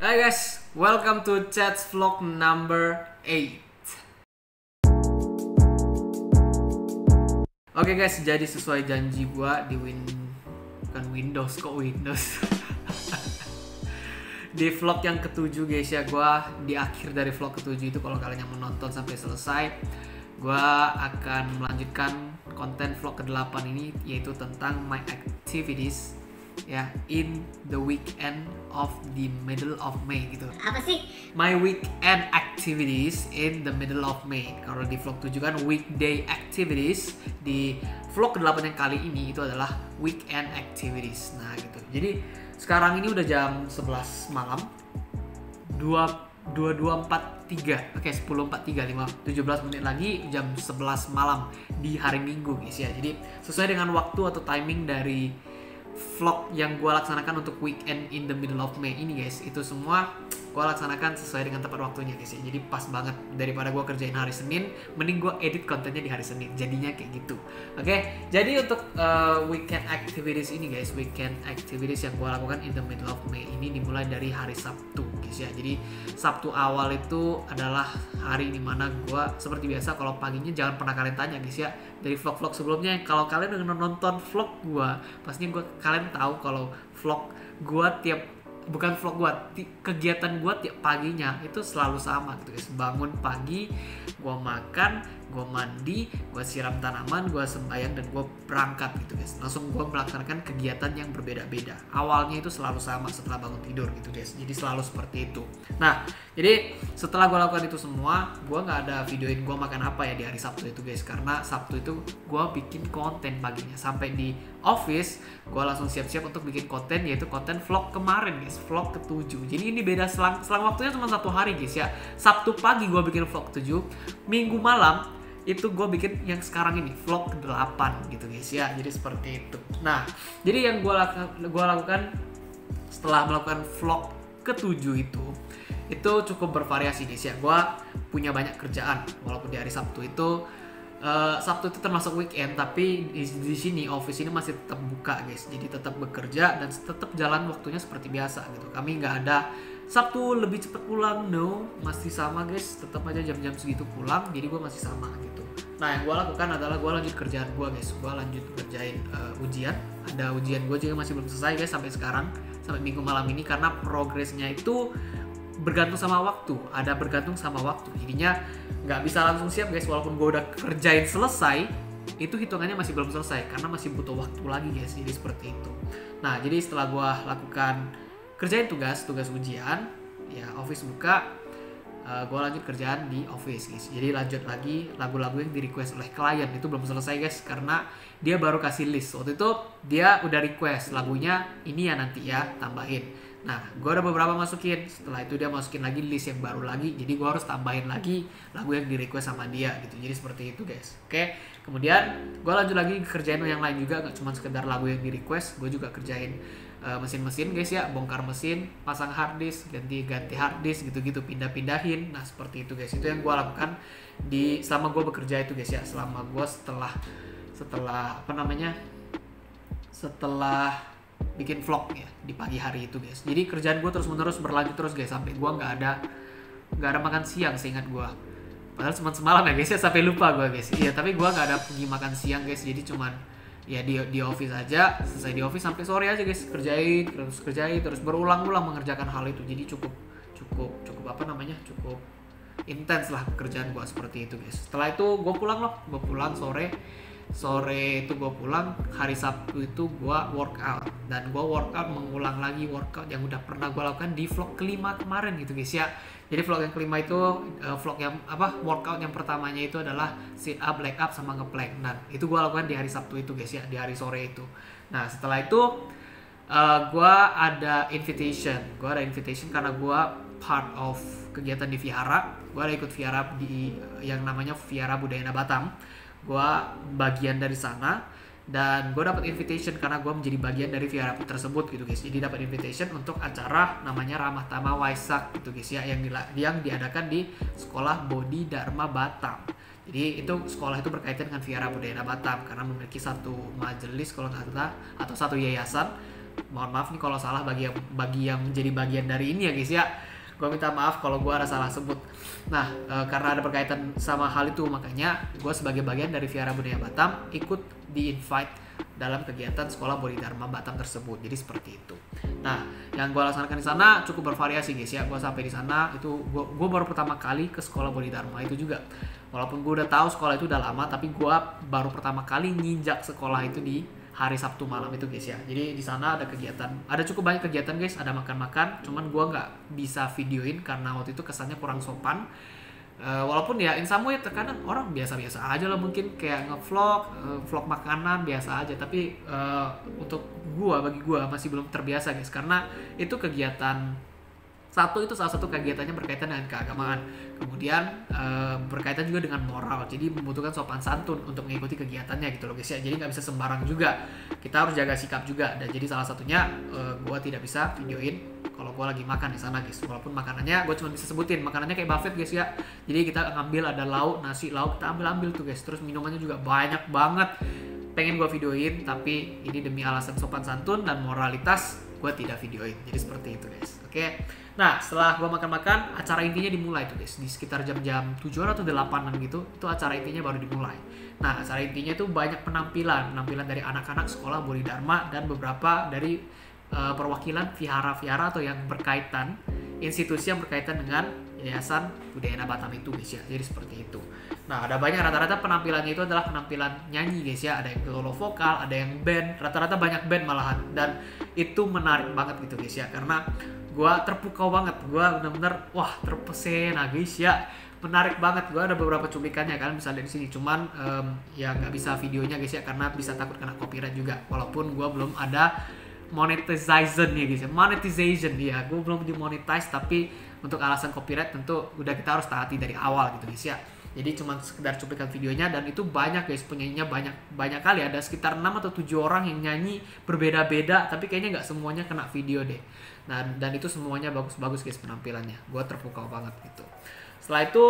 Hai guys, welcome to Chats Vlog number 8. Oke guys, jadi sesuai janji gua di bukan Windows kok Windows. Di vlog yang ketujuh guys ya, gua di akhir dari vlog ketujuh itu kalau kalian yang menonton sampai selesai, gua akan melanjutkan konten vlog ke-8 ini, yaitu tentang my activities ya in the weekend of the middle of May gitu. Apa sih? My weekend activities in the middle of May. Kalau di vlog 7 kan weekday activities, di vlog ke-8 yang kali ini itu adalah weekend activities. Nah gitu. Jadi sekarang ini udah jam 11 malam. 22.43. Oke, 10.43, 17 menit lagi jam 11 malam di hari Minggu guys ya. Jadi sesuai dengan waktu atau timing dari vlog yang gue laksanakan untuk weekend in the middle of May ini guys, itu semua gue laksanakan sesuai dengan tepat waktunya guys ya. Jadi pas banget, daripada gue kerjain hari Senin, mending gue edit kontennya di hari Senin, jadinya kayak gitu. Oke, jadi untuk weekend activities ini guys, weekend activities yang gue lakukan in the middle of May ini dimulai dari hari Sabtu guys ya. Jadi Sabtu awal itu adalah hari dimana gue seperti biasa, kalau paginya jangan pernah kalian tanya guys ya, dari vlog-vlog sebelumnya, kalau kalian udah nonton vlog gue, pastinya kalian tahu kalau vlog gue kegiatan gue tiap paginya itu selalu sama gitu guys. Bangun pagi, gue makan, gue mandi, gue siram tanaman, gue sembahyang, dan gue berangkat gitu guys. Langsung gue melaksanakan kegiatan yang berbeda-beda. Awalnya itu selalu sama setelah bangun tidur gitu guys. Jadi selalu seperti itu. Nah, jadi setelah gue lakukan itu semua, gue nggak ada videoin gue makan apa ya di hari Sabtu itu guys. Karena Sabtu itu gue bikin konten paginya. Sampai di office, gue langsung siap-siap untuk bikin konten, yaitu konten vlog kemarin guys, vlog ke-7. Jadi ini beda selang waktunya cuma 1 hari guys ya. Sabtu pagi gue bikin vlog 7, Minggu malam itu gue bikin yang sekarang ini vlog ke-8 gitu guys ya. Jadi seperti itu. Nah, jadi yang gue lakukan setelah melakukan vlog ke-7 itu cukup bervariasi guys ya. Gue punya banyak kerjaan, walaupun di hari Sabtu itu Sabtu itu termasuk weekend, tapi di sini office ini masih tetap buka guys. Jadi tetap bekerja dan tetap jalan waktunya seperti biasa gitu. Kami nggak ada Sabtu lebih cepat pulang, no, masih sama guys. Tetap aja jam-jam segitu pulang, jadi gue masih sama gitu. Nah, yang gue lakukan adalah gue lanjut kerjaan gue guys. Gue lanjut kerjain ujian. Ada ujian gue juga masih belum selesai guys sampai sekarang, sampai Minggu malam ini, karena progresnya itu bergantung sama waktu, jadinya nggak bisa langsung siap guys. Walaupun gue udah kerjain selesai, itu hitungannya masih belum selesai karena masih butuh waktu lagi guys. Jadi seperti itu. Nah, jadi setelah gue lakukan kerjain tugas ujian ya, office buka, gue lanjut kerjaan di office guys. Jadi lanjut lagi lagu-lagu yang di request oleh klien, itu belum selesai guys, karena dia baru kasih list. Waktu itu dia udah request lagunya ini ya, nanti ya tambahin. Nah, gue udah beberapa masukin. Setelah itu dia masukin lagi list yang baru lagi. Jadi gue harus tambahin lagi lagu yang di request sama dia gitu. Jadi seperti itu guys. Oke. Kemudian gue lanjut lagi kerjain yang lain juga. Gak cuma sekedar lagu yang di request. Gue juga kerjain mesin-mesin guys ya. Bongkar mesin, pasang harddisk, ganti harddisk gitu-gitu, pindah-pindahin. Nah seperti itu guys. Itu yang gue lakukan selama gue bekerja itu guys ya. Selama gue setelah bikin vlog ya di pagi hari itu guys. Jadi kerjaan gue terus-menerus berlanjut terus guys, sampai gue nggak ada makan siang seingat gue. Padahal cuma semalam ya guys ya, sampai lupa gue guys. Iya, tapi gue nggak ada pergi makan siang guys. Jadi cuman ya di office aja, selesai di office sampai sore aja guys, kerjain terus berulang-ulang mengerjakan hal itu. Jadi cukup intens lah pekerjaan gue seperti itu guys. Setelah itu gue pulang sore itu gue pulang. Hari Sabtu itu gue workout, dan gue mengulang lagi workout yang udah pernah gue lakukan di vlog kelima kemarin gitu guys ya. Jadi vlog yang kelima itu workout yang pertamanya itu adalah sit up, leg up, sama ngeplank. Nah itu gue lakukan di hari Sabtu itu guys ya, di hari sore itu. Nah setelah itu gue ada invitation karena gue part of kegiatan di Vihara. Gue ada ikut Vihara yang namanya Vihara Budayana Batam. Gue bagian dari sana, dan gue dapat invitation karena gue menjadi bagian dari Vihara tersebut gitu guys. Jadi dapat invitation untuk acara namanya Ramah Tamah Waisak gitu guys ya, yang diadakan di Sekolah Bodhi Dharma Batam. Jadi itu sekolah itu berkaitan dengan Vihara Budayana Batam karena memiliki satu majelis kalau nggak salah, atau satu yayasan Mohon maaf nih kalau salah bagi yang menjadi bagian dari ini ya guys ya. Gue minta maaf kalau gue ada salah sebut. Nah, karena ada berkaitan sama hal itu, makanya gue sebagai bagian dari Vihara Budaya Batam ikut di-invite dalam kegiatan Sekolah Bodhidharma Batam tersebut. Jadi seperti itu. Nah, yang gue laksanakan di sana cukup bervariasi guys ya. Gue sampai di sana itu gue baru pertama kali ke Sekolah Bodhidharma itu juga. Walaupun gue udah tahu sekolah itu udah lama, tapi gue baru pertama kali nginjak sekolah itu di hari Sabtu malam itu guys ya. Jadi di sana ada kegiatan, ada cukup banyak kegiatan guys, ada makan-makan. Cuman gue nggak bisa videoin karena waktu itu kesannya kurang sopan. Walaupun ya in some way terkadang orang biasa-biasa aja lah, mungkin kayak ngevlog, vlog makanan biasa aja. Tapi bagi gue masih belum terbiasa guys, karena itu kegiatan itu salah satu kegiatannya berkaitan dengan keagamaan, kemudian berkaitan juga dengan moral, jadi membutuhkan sopan santun untuk mengikuti kegiatannya gitu loh guys ya. Jadi nggak bisa sembarang juga, kita harus jaga sikap juga. Dan jadi salah satunya gue tidak bisa videoin kalau gue lagi makan di sana guys, walaupun makanannya gue cuma bisa sebutin makanannya kayak buffet guys ya. Jadi kita ngambil ada lauk, nasi, lauk, kita ambil tuh guys, terus minumannya juga banyak banget. Pengen gue videoin, tapi ini demi alasan sopan santun dan moralitas gue tidak videoin. Jadi seperti itu guys. Oke. Nah, setelah gue makan-makan, acara intinya dimulai tuh guys. Di sekitar jam-jam 7 atau 8-an gitu, itu acara intinya baru dimulai. Nah, acara intinya itu banyak penampilan dari anak-anak Sekolah Bodhidharma dan beberapa dari perwakilan vihara-vihara atau yang berkaitan, institusi yang berkaitan dengan Yayasan Budaya Batam itu guys ya. Jadi seperti itu. Nah, ada banyak, rata-rata penampilannya itu adalah penampilan nyanyi guys ya. Ada yang solo vokal, ada yang band, rata-rata banyak band malahan. Dan itu menarik banget gitu guys ya, karena gue terpukau banget, gue bener-bener wah terpesona guys ya, menarik banget. Gue ada beberapa cuplikannya, kalian bisa lihat di sini. Cuman ya nggak bisa videonya guys ya, karena bisa takut kena copyright juga. Walaupun gue belum ada monetization ya guys ya, gue belum dimonetize, tapi untuk alasan copyright tentu udah kita harus taati dari awal gitu guys ya. Jadi cuma sekedar cuplikan videonya, dan itu banyak guys, penyanyinya banyak kali, ada sekitar 6 atau 7 orang yang nyanyi berbeda-beda, tapi kayaknya nggak semuanya kena video deh. Nah, dan itu semuanya bagus-bagus guys penampilannya, gue terpukau banget gitu. Setelah itu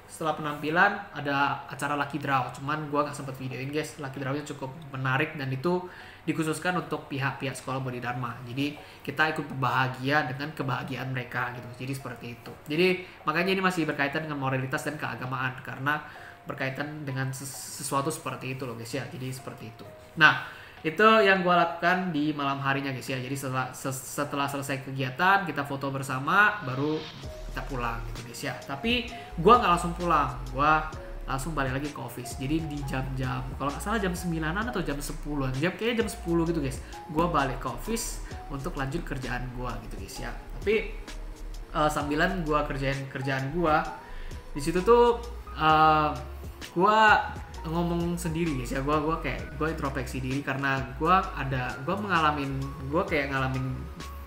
setelah penampilan ada acara Lucky Draw, cuman gue nggak sempet videoin guys. Lucky Draw-nya cukup menarik dan itu dikhususkan untuk pihak-pihak Sekolah Bodhidharma. Jadi kita ikut berbahagia dengan kebahagiaan mereka gitu. Jadi seperti itu. Jadi makanya ini masih berkaitan dengan moralitas dan keagamaan, karena berkaitan dengan sesuatu seperti itu loh guys ya. Jadi seperti itu. Nah, itu yang gue lakukan di malam harinya guys ya. Jadi setelah selesai kegiatan, kita foto bersama, baru kita pulang gitu guys ya. Tapi gue nggak langsung pulang, gue langsung balik lagi ke office. Jadi di jam-jam, kalau nggak salah jam 9-an atau jam 10-an, kayaknya jam 10 gitu guys, gue balik ke office untuk lanjut kerjaan gue gitu guys ya. Tapi sambilan gue kerjaan gue di situ tuh gue ngomong sendiri guys ya. Gue introspeksi diri, karena gue ngalamin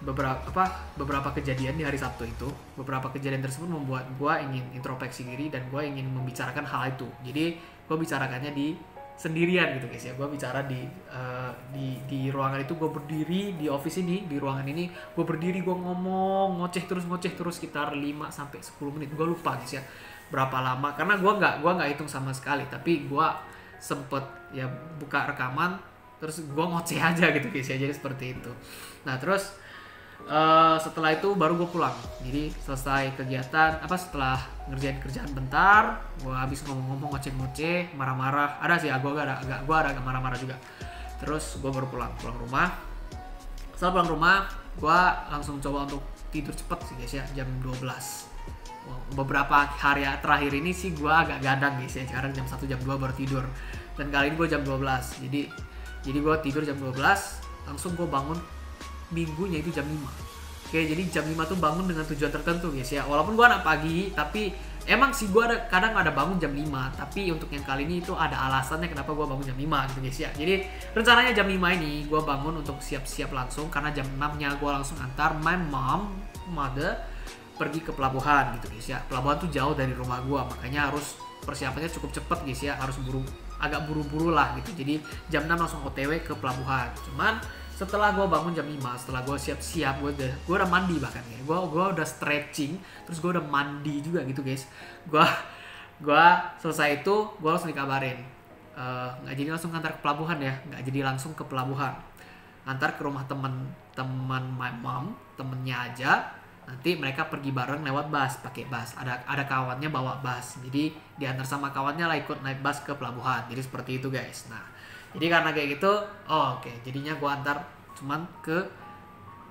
beberapa kejadian di hari Sabtu itu. Beberapa kejadian tersebut membuat gue ingin introspeksi diri, dan gue ingin membicarakan hal itu. Jadi gue bicarakannya di sendirian gitu guys ya. Gue bicara di ruangan itu, gue berdiri di office ini, di ruangan ini gue berdiri, gue ngomong ngoceh terus sekitar 5-10 menit. Gue lupa guys ya berapa lama, karena gue nggak hitung sama sekali. Tapi gue sempet ya buka rekaman, terus gue ngoceh aja gitu guys ya. Jadi seperti itu. Nah, terus setelah itu baru gue pulang. Jadi selesai kegiatan, setelah ngerjain kerjaan bentar, gue habis ngomong-ngomong, ngoceh-ngoceh, marah-marah. Ada sih, gue agak marah-marah juga. Terus gue baru pulang rumah. Setelah pulang rumah, gue langsung coba untuk tidur cepet sih guys ya, jam 12. Beberapa hari terakhir ini sih gue agak gadang guys ya, sekarang jam 1 jam 2 baru tidur. Dan kali ini gue jam 12. Jadi gue tidur jam 12, langsung gue bangun minggunya itu jam 5. Oke, jadi jam 5 tuh bangun dengan tujuan tertentu guys ya. Walaupun gue anak pagi, tapi emang sih gue kadang ada bangun jam 5. Tapi untuk yang kali ini itu ada alasannya kenapa gue bangun jam 5 gitu guys ya. Jadi rencananya jam 5 ini gue bangun untuk siap-siap langsung, karena jam 6-nya gue langsung antar my mother pergi ke pelabuhan gitu guys ya. Pelabuhan tuh jauh dari rumah gue, makanya harus persiapannya cukup cepet guys ya. Harus agak buru-buru lah gitu. Jadi jam 6 langsung OTW ke pelabuhan. Cuman setelah gue bangun jam 5, setelah gue siap-siap, gue udah mandi bahkan ya. Gue udah stretching, terus gue udah mandi juga gitu guys. Gue selesai itu, gue langsung dikabarin nggak jadi langsung kantor ke pelabuhan ya, nggak jadi langsung ke pelabuhan. antar ke rumah teman my mom, temennya aja. Nanti mereka pergi bareng lewat bus, pakai bus. Ada kawannya bawa bus. Jadi diantar sama kawannya lah, ikut naik bus ke pelabuhan. Jadi seperti itu guys. Nah, jadi karena kayak gitu, oke. Jadinya gue antar cuman ke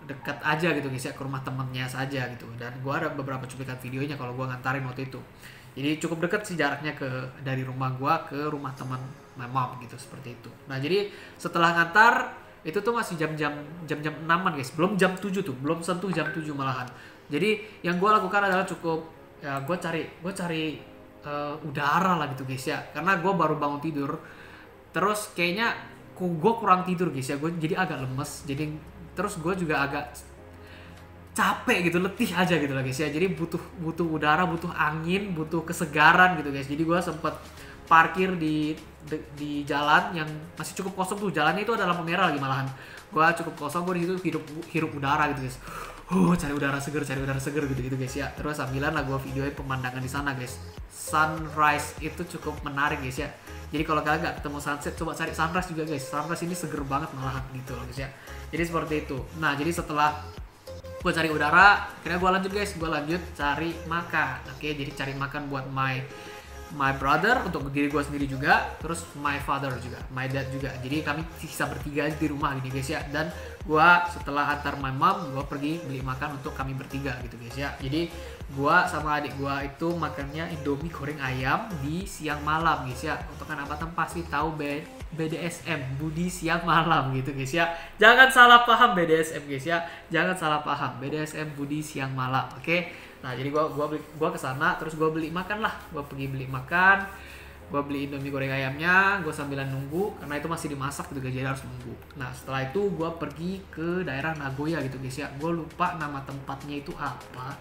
dekat aja gitu guys ya, ke rumah temennya saja gitu. Dan gue ada beberapa cuplikan videonya kalau gue ngantarin waktu itu. Jadi cukup dekat sih jaraknya dari rumah gue ke rumah teman my mom gitu, seperti itu. Nah, jadi setelah ngantar itu tuh masih jam-jam 6-an guys, belum jam 7 tuh, belum sentuh jam 7 malahan. Jadi yang gue lakukan adalah cukup ya gue cari udara lah gitu guys ya, karena gue baru bangun tidur, terus kayaknya gue kurang tidur guys ya, gue jadi agak lemes, jadi terus gue juga agak capek gitu, letih aja gitu lah guys ya, jadi butuh udara, butuh angin, butuh kesegaran gitu guys. Jadi gue sempet parkir di jalan yang masih cukup kosong tuh, jalannya itu adalah lampu merah lagi malahan. Gua cukup kosong, gua di situ hirup udara gitu guys. Cari udara seger gitu guys ya. Terus sambilan lah gua videoin pemandangan di sana guys. Sunrise itu cukup menarik guys ya. Jadi kalau kalian nggak ketemu sunset, coba cari sunrise juga guys. Sunrise ini seger banget malahan gitu loh guys ya. Jadi seperti itu. Nah, jadi setelah gue cari udara, akhirnya gue lanjut guys, gue lanjut cari makan. Oke, jadi cari makan buat my brother, untuk diri gue sendiri juga, terus my father juga, my dad juga. Jadi kami sisa bertiga di rumah gini guys ya. Dan gue setelah antar my mom, gue pergi beli makan untuk kami bertiga gitu guys ya. Jadi gue sama adik gue itu makannya Indomie goreng ayam di siang malam guys ya. Untuk anak Batam pasti tahu BDSM, Budi siang malam gitu guys ya. Jangan salah paham BDSM guys ya. Jangan salah paham BDSM Budi siang malam. Oke. Nah, jadi gua kesana, terus gua beli makan lah. Gua pergi beli makan. Gua beli Indomie goreng ayamnya, gua sambilan nunggu karena itu masih dimasak gitu guys, jadi harus nunggu. Nah, setelah itu gua pergi ke daerah Nagoya gitu guys ya. Gua lupa nama tempatnya itu apa.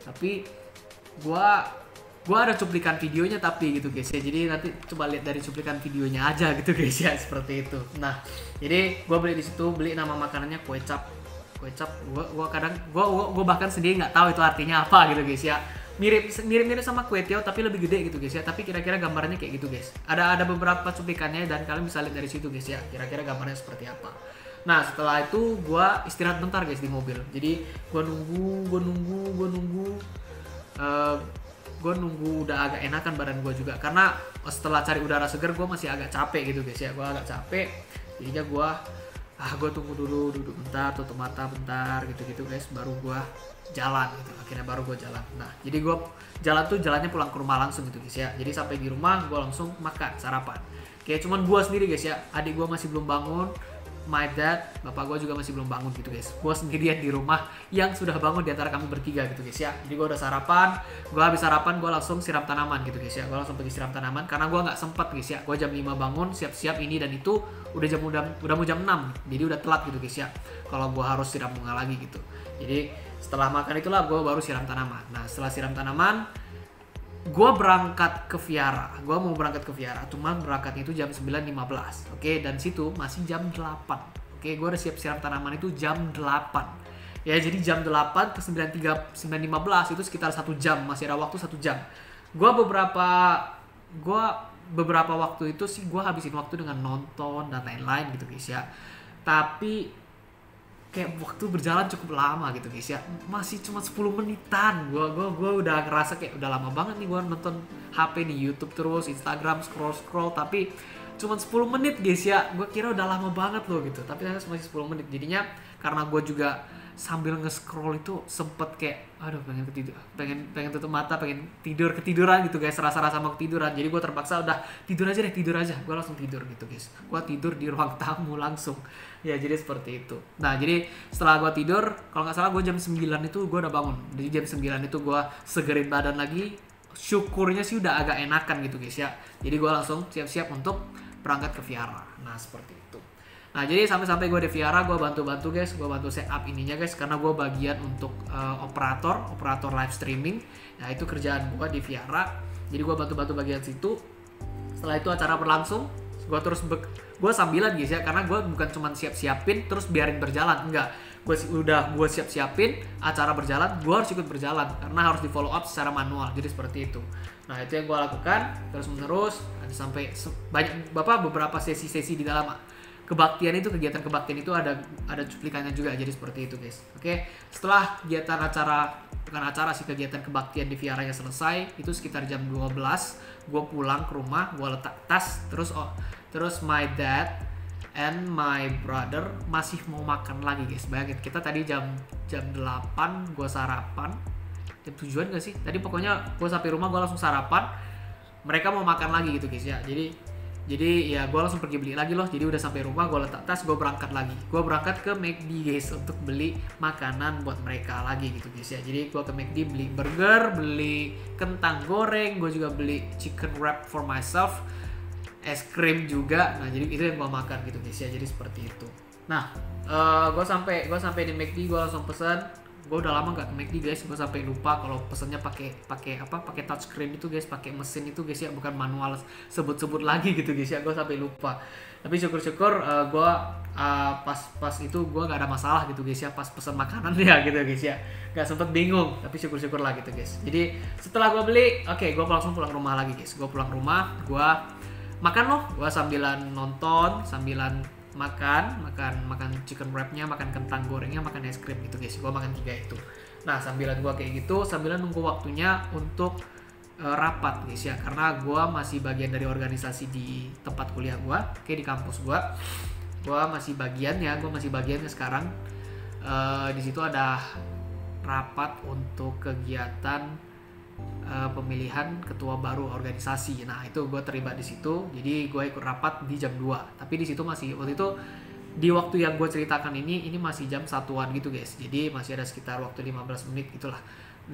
Tapi gua ada cuplikan videonya tapi gitu guys ya. Jadi nanti coba lihat dari cuplikan videonya aja gitu guys ya, seperti itu. Nah, jadi gua beli di situ, beli nama makanannya kue cap. Gua bahkan sendiri nggak tahu itu artinya apa gitu guys ya. Mirip sama kue tiaw tapi lebih gede gitu guys ya. Tapi kira-kira gambarnya kayak gitu guys. Ada beberapa cuplikannya dan kalian bisa lihat dari situ guys ya. Kira-kira gambarnya seperti apa. Nah, setelah itu gua istirahat bentar guys di mobil. Jadi gua nunggu udah agak enakan badan gue juga, karena setelah cari udara segar gue masih agak capek gitu guys ya. Gue agak capek, jadinya gue tunggu dulu, duduk bentar, tutup mata bentar gitu guys, baru gue jalan gitu. Akhirnya baru gue jalan. Nah, jadi gue jalannya pulang ke rumah langsung gitu guys ya. Jadi sampai di rumah gue langsung makan sarapan. Kayak cuman gue sendiri guys ya, adik gue masih belum bangun, my dad, bapak gue juga masih belum bangun gitu guys. Gue sendirian di rumah yang sudah bangun di antara kami bertiga gitu guys ya. Jadi gue udah sarapan, gue habis sarapan gue langsung siram tanaman gitu guys ya. Gue langsung pergi siram tanaman karena gue nggak sempet guys ya. Gue jam 5 bangun, siap-siap ini dan itu udah mau jam 6. Jadi udah telat gitu guys ya. Kalau gue harus siram bunga lagi gitu. Jadi setelah makan itulah gue baru siram tanaman. Nah, setelah siram tanaman, gue berangkat ke Viara. Gue mau berangkat ke Viara, cuman berangkatnya itu jam 9.15. Oke, dan situ masih jam 8. Oke, gue udah siap siram tanaman itu jam 8. Ya, jadi jam 8 ke 9.15 itu sekitar 1 jam, masih ada waktu 1 jam. Gue beberapa waktu itu sih gue habisin waktu dengan nonton dan lain-lain gitu guys ya. Tapi kayak waktu berjalan cukup lama gitu guys ya, masih cuma 10 menitan. Gue udah ngerasa kayak udah lama banget nih gue nonton HP nih, YouTube terus, Instagram scroll tapi cuma 10 menit guys ya. Gue kira udah lama banget loh gitu, tapi ternyata masih 10 menit. Jadinya karena gue juga sambil nge-scroll itu sempet kayak aduh pengen tutup mata, pengen ketiduran gitu guys, rasa mau ketiduran. Jadi gue terpaksa udah tidur aja, gue langsung tidur gitu guys. Gue tidur di ruang tamu langsung ya, jadi seperti itu. Nah, jadi setelah gue tidur, kalau nggak salah gue jam 9 itu gue udah bangun. Jadi jam 9 itu gue segerin badan lagi, syukurnya sih udah agak enakan gitu guys ya. Jadi gue langsung siap-siap untuk berangkat ke Viara. Nah, seperti itu. Nah, jadi sampai gue di Viara, gue bantu guys, gue bantu setup ininya guys, karena gue bagian untuk operator live streaming. Nah, itu kerjaan gue di Viara. Jadi gue bantu bagian situ. Setelah itu acara berlangsung, gue sambilan guys ya, karena gue bukan cuma siapin terus biarin berjalan, enggak. Gue siapin acara berjalan, gue harus ikut berjalan karena harus di follow up secara manual. Jadi seperti itu. Nah, itu yang gue lakukan terus menerus, ada sampai beberapa sesi di dalam kebaktian itu, kegiatan kebaktian itu ada cuplikannya juga, jadi seperti itu guys. Oke, setelah kegiatan kegiatan kebaktian di Viaranya selesai, itu sekitar jam 12 gue pulang ke rumah, gue letak tas, terus my dad and my brother masih mau makan lagi guys. Bayangin, kita tadi jam 8 gue sarapan, jam 7-an gak sih tadi, pokoknya gue sampai rumah gue langsung sarapan, mereka mau makan lagi gitu guys ya. Jadi ya gue langsung pergi beli lagi loh. Jadi udah sampai rumah, gue letak tas, gue berangkat lagi. Gue berangkat ke McD guys untuk beli makanan buat mereka lagi gitu guys ya. Jadi gue ke McD beli burger, beli kentang goreng, gue juga beli chicken wrap for myself, es krim juga. Nah jadi itu yang gue makan gitu guys ya. Jadi seperti itu. Nah gue sampai di McD, gue langsung pesan. Gue udah lama gak ke McD guys, gue sampai lupa kalau pesennya pakai touchscreen itu guys, pakai mesin itu guys ya, bukan manual sebut lagi gitu guys ya. Gue sampai lupa, tapi syukur-syukur gue pas itu gue gak ada masalah gitu guys ya, pas pesen makanan ya gitu guys ya, gak sempet bingung, tapi syukur-syukur lah gitu guys. Jadi setelah gue beli, oke, gue langsung pulang rumah lagi guys. Gue pulang rumah, gue makan loh, gue sambilan nonton, sambilan makan chicken wrapnya, makan kentang gorengnya, makan es krim gitu guys. Gue makan 3 itu. Nah sambilan gue kayak gitu, sambilan nunggu waktunya untuk rapat guys ya, karena gue masih bagian dari organisasi di tempat kuliah gue, di kampus gue masih bagiannya sekarang. Di situ ada rapat untuk kegiatan pemilihan ketua baru organisasi. Nah itu gue terlibat di situ, jadi gue ikut rapat di jam 2. Tapi di situ masih, waktu itu di waktu yang gue ceritakan ini masih jam 1-an gitu guys. Jadi masih ada sekitar waktu 15 menit gitulah,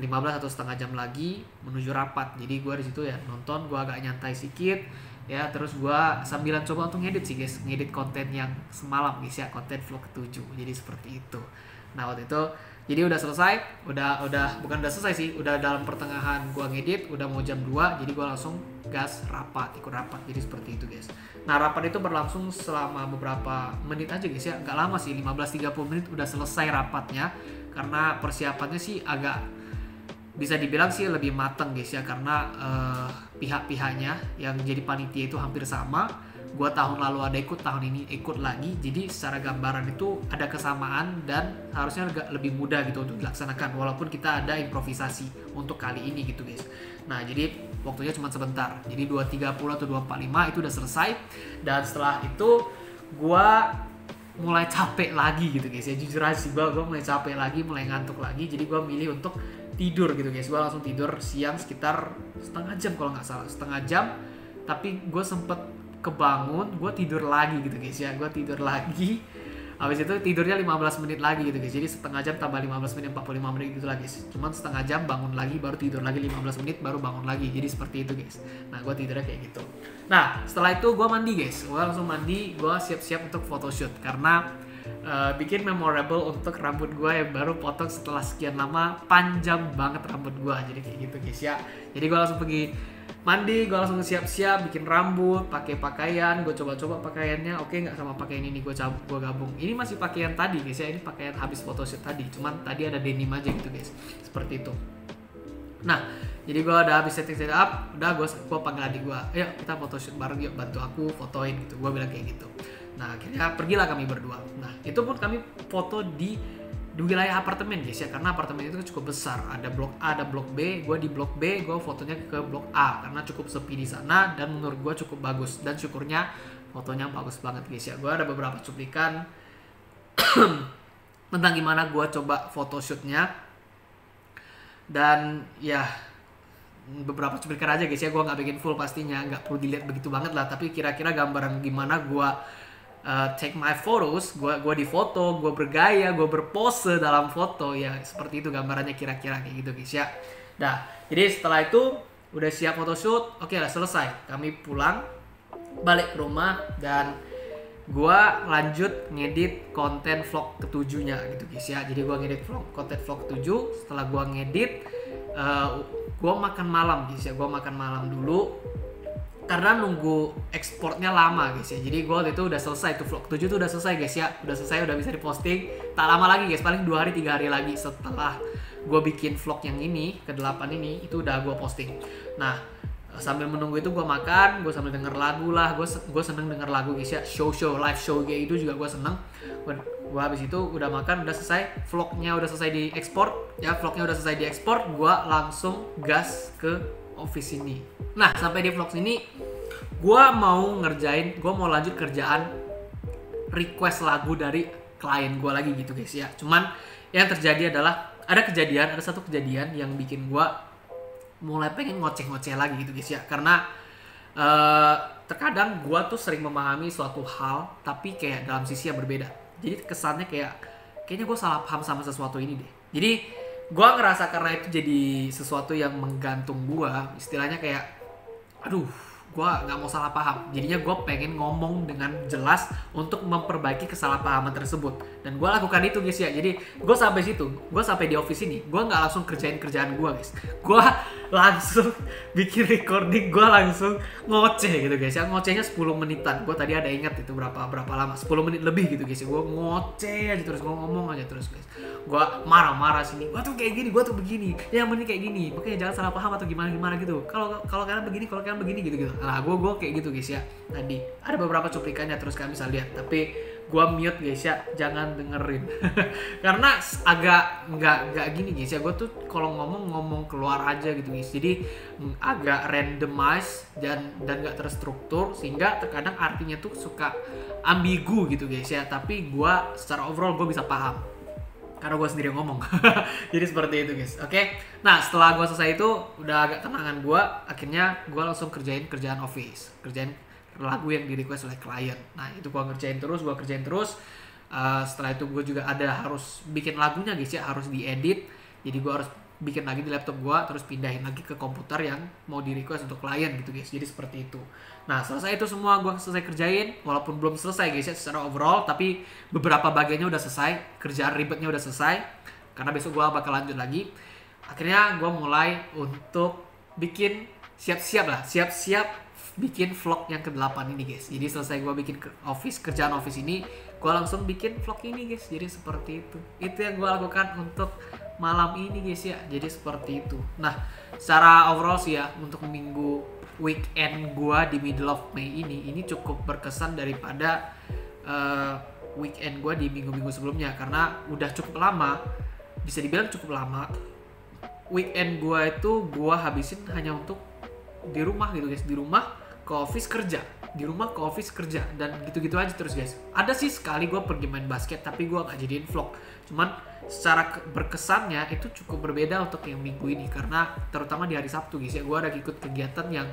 15 atau setengah jam lagi menuju rapat. Jadi gue di situ ya nonton, gue agak nyantai sedikit ya, terus gue sambilan coba untuk ngedit sih guys, ngedit konten yang semalam guys ya, konten vlog ke-7. Jadi seperti itu. Nah waktu itu jadi udah selesai, bukan udah selesai sih, udah dalam pertengahan gua ngedit, udah mau jam 2, jadi gua langsung gas rapat, ikut rapat. Jadi seperti itu guys. Nah rapat itu berlangsung selama beberapa menit aja guys ya, nggak lama sih, 15-30 menit udah selesai rapatnya. Karena persiapannya sih agak bisa dibilang sih lebih mateng guys ya, karena pihak-pihaknya yang jadi panitia itu hampir sama. Gua tahun lalu ada ikut, tahun ini ikut lagi. Jadi secara gambaran itu ada kesamaan dan harusnya agak lebih mudah gitu untuk dilaksanakan, walaupun kita ada improvisasi untuk kali ini gitu guys. Nah jadi waktunya cuma sebentar, jadi 2.30 atau 2.45 itu udah selesai. Dan setelah itu gua mulai capek lagi gitu guys ya, jujur aja sih gua mulai capek lagi, mulai ngantuk lagi. Jadi gua milih untuk tidur gitu guys. Gua langsung tidur siang sekitar setengah jam kalau nggak salah, setengah jam. Tapi gue sempet kebangun, gue tidur lagi gitu guys ya, gue tidur lagi. Habis itu tidurnya 15 menit lagi gitu guys. Jadi setengah jam tambah 15 menit, 45 menit gitu lah guys. Cuman setengah jam bangun lagi, baru tidur lagi 15 menit, baru bangun lagi. Jadi seperti itu guys. Nah gue tidurnya kayak gitu. Nah setelah itu gue mandi guys. Gue langsung mandi, gue siap-siap untuk photoshoot. Karena bikin memorable untuk rambut gue yang baru potong setelah sekian lama. Panjang banget rambut gue, jadi kayak gitu guys ya. Jadi gue langsung pergi mandi, gue langsung siap-siap bikin rambut, pakai pakaian, gue coba-coba pakaiannya, oke nggak sama pakaian ini, gue gabung. Ini masih pakaian tadi guys ya, ini pakaian habis photoshoot tadi, cuman tadi ada denim aja gitu guys, seperti itu. Nah, jadi gue udah habis setting up, udah gue panggil adik gue, ayo kita photoshoot bareng yuk, bantu aku fotoin gitu, gue bilang kayak gitu. Nah akhirnya pergilah kami berdua. Nah itu pun kami foto di wilayah apartemen guys ya, karena apartemen itu cukup besar, ada blok A, ada blok B. Gue di blok B, gue fotonya ke blok A karena cukup sepi di sana dan menurut gue cukup bagus, dan syukurnya fotonya bagus banget guys ya. Gue ada beberapa cuplikan tentang gimana gue coba photoshootnya, dan ya beberapa cuplikan aja guys ya, gue nggak bikin full pastinya, nggak perlu dilihat begitu banget lah, tapi kira-kira gambaran gimana gue take my photos, gue di foto, gue bergaya, gue berpose dalam foto ya, seperti itu gambarannya kira-kira kayak gitu guys ya. Nah jadi setelah itu udah siap photoshoot, oke lah selesai, kami pulang balik ke rumah dan gue lanjut ngedit konten vlog ke-7-nya gitu guys ya. Jadi gue ngedit konten vlog ke-7, setelah gue ngedit gue makan malam guys ya, gue makan malam dulu karena nunggu ekspornya lama guys ya. Jadi gue waktu itu udah selesai tuh, vlog 7 tuh udah selesai guys ya, udah selesai, udah bisa diposting. Tak lama lagi guys, paling 2 hari 3 hari lagi setelah gue bikin vlog yang ini ke-8 ini, itu udah gue posting. Nah Sambil menunggu itu gue makan, gue sambil denger lagu lah. Gue seneng denger lagu guys ya, live show kayak itu juga gue seneng. Gue habis itu udah makan, udah selesai, vlognya udah selesai diekspor ya, gue langsung gas ke office ini. Nah sampai di vlog ini gue mau lanjut kerjaan request lagu dari klien gue lagi gitu guys ya. Cuman yang terjadi adalah ada satu kejadian yang bikin gue mulai pengen ngoceh-ngoceh lagi gitu guys ya. Karena terkadang gue tuh sering memahami suatu hal tapi kayak dalam sisi yang berbeda. Jadi kesannya kayaknya gue salah paham sama sesuatu ini deh. Jadi gue ngerasa karena itu jadi sesuatu yang menggantung gue. Istilahnya kayak, aduh, gue nggak mau salah paham. Jadinya gue pengen ngomong dengan jelas untuk memperbaiki kesalahpahaman tersebut. Dan gue lakukan itu guys ya. Jadi gue sampai di office ini, gue nggak langsung kerjain kerjaan gue guys. Gue langsung bikin recording, gue langsung ngoceh gitu guys ya. Ngocehnya 10 menitan. Gue tadi ada ingat itu berapa lama, 10 menit lebih gitu guys ya. Gue ngoceh aja terus, gue ngomong aja terus guys. Gue marah-marah sini, gue tuh kayak gini, gue tuh begini, yang penting kayak gini, makanya jangan salah paham atau gimana gitu. Kalau kalian begini gitu. Nah gue kayak gitu guys ya. Tadi ada beberapa cuplikannya, terus kalian bisa lihat, tapi gue mute guys ya, jangan dengerin. Karena agak nggak gini guys ya, gue tuh kalau ngomong keluar aja gitu guys. Jadi agak randomize dan nggak terstruktur, sehingga terkadang artinya tuh suka ambigu gitu guys ya. Tapi gue secara overall gue bisa paham karena gue sendiri ngomong. Jadi seperti itu guys. Oke. Nah setelah gue selesai itu udah agak tenangan gue, akhirnya gue langsung kerjain kerjaan office, kerjain lagu yang di request oleh klien. Nah itu gue kerjain terus. Setelah itu gue juga ada harus bikin lagunya guys ya, harus diedit. Jadi gue harus bikin lagi di laptop gue, terus pindahin lagi ke komputer yang mau di request untuk klien gitu guys. Jadi seperti itu. Nah selesai itu semua gue selesai kerjain, walaupun belum selesai guys ya secara overall, tapi beberapa bagiannya udah selesai, kerjaan ribetnya udah selesai, karena besok gue bakal lanjut lagi. Akhirnya gue mulai untuk bikin siap-siap bikin vlog yang ke-8 ini guys. Jadi selesai gue bikin kerjaan office ini, gue langsung bikin vlog ini guys. Jadi seperti itu yang gue lakukan untuk malam ini guys ya. Jadi seperti itu. Nah secara overall sih ya, untuk minggu weekend gue di middle of May ini cukup berkesan daripada weekend gue di minggu-minggu sebelumnya, karena udah cukup lama, bisa dibilang cukup lama. Weekend gue itu gue habisin hanya untuk di rumah gitu guys, di rumah ke office kerja, dan gitu-gitu aja terus guys. Ada sih sekali gue pergi main basket, tapi gue gak jadiin vlog. Cuman secara berkesannya itu cukup berbeda untuk yang minggu ini, karena terutama di hari Sabtu guys ya, gue ada ikut kegiatan yang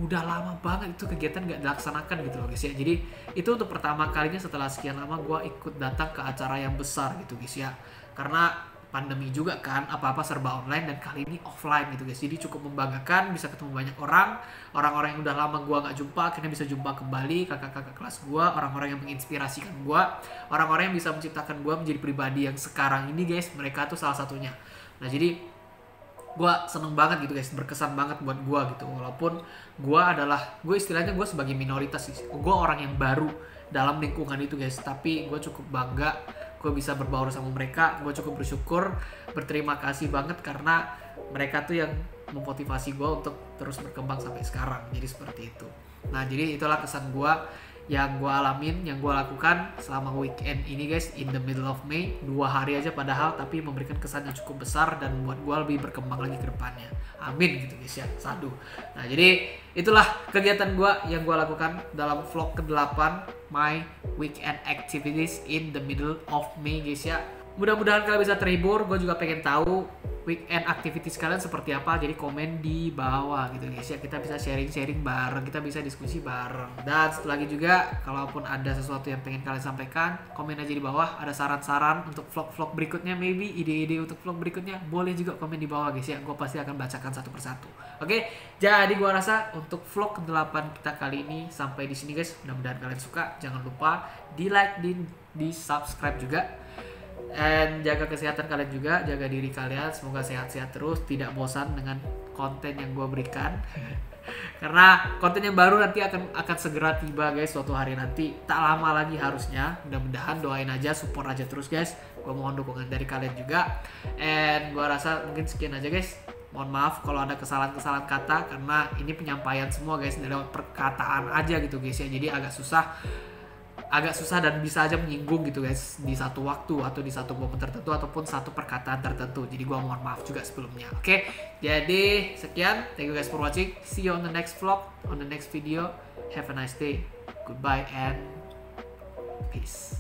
udah lama banget itu kegiatan gak dilaksanakan gitu loh guys ya. Jadi itu untuk pertama kalinya setelah sekian lama gue ikut datang ke acara yang besar gitu guys ya, karena pandemi juga kan, apa-apa serba online, dan kali ini offline gitu guys. Jadi cukup membanggakan, bisa ketemu banyak orang-orang yang udah lama gue gak jumpa, akhirnya bisa jumpa kembali, kakak-kakak kelas gue, orang-orang yang menginspirasikan gue, orang-orang yang bisa menciptakan gue menjadi pribadi yang sekarang ini guys. Mereka tuh salah satunya. Nah jadi gue seneng banget gitu guys, berkesan banget buat gue gitu. Walaupun gue istilahnya gue sebagai minoritas sih, gue orang yang baru dalam lingkungan itu guys, tapi gue cukup bangga gue bisa berbaur sama mereka. Gue cukup bersyukur, berterima kasih banget, karena mereka tuh yang memotivasi gue untuk terus berkembang sampai sekarang. Jadi seperti itu. Nah jadi itulah kesan gue yang gue alamin, yang gue lakukan selama weekend ini guys, in the middle of May. 2 hari aja padahal, tapi memberikan kesan yang cukup besar dan membuat gue lebih berkembang lagi ke depannya. Amin gitu guys ya, sadu. Nah jadi itulah kegiatan gue yang gue lakukan dalam vlog ke-8, my weekend activities in the middle of May guys ya. Mudah-mudahan kalian bisa terhibur. Gue juga pengen tahu weekend activities kalian seperti apa. Jadi komen di bawah gitu guys ya. Kita bisa sharing-sharing bareng, kita bisa diskusi bareng. Dan satu lagi juga, kalaupun ada sesuatu yang pengen kalian sampaikan, komen aja di bawah. Ada saran-saran untuk vlog-vlog berikutnya, maybe ide-ide untuk vlog berikutnya, boleh juga komen di bawah guys ya. Gue pasti akan bacakan satu persatu. Oke, jadi gue rasa untuk vlog ke-8 kita kali ini sampai di sini guys. Mudah-mudahan kalian suka. Jangan lupa di like, di subscribe juga. And jaga kesehatan kalian juga, jaga diri kalian, semoga sehat-sehat terus, tidak bosan dengan konten yang gue berikan. Karena konten yang baru nanti akan segera tiba guys, suatu hari nanti, tak lama lagi harusnya. Mudah-mudahan, doain aja, support aja terus guys. Gue mohon dukungan dari kalian juga. And gue rasa mungkin sekian aja guys. Mohon maaf kalau ada kesalahan-kesalahan kata, karena ini penyampaian semua guys dari lewat perkataan aja gitu guys ya. Jadi agak susah dan bisa aja menyinggung gitu guys di satu waktu atau di satu momen tertentu ataupun satu perkataan tertentu. Jadi gua mohon maaf juga sebelumnya. Oke, jadi sekian. Thank you guys for watching. See you on the next vlog, on the next video. Have a nice day. Goodbye and peace.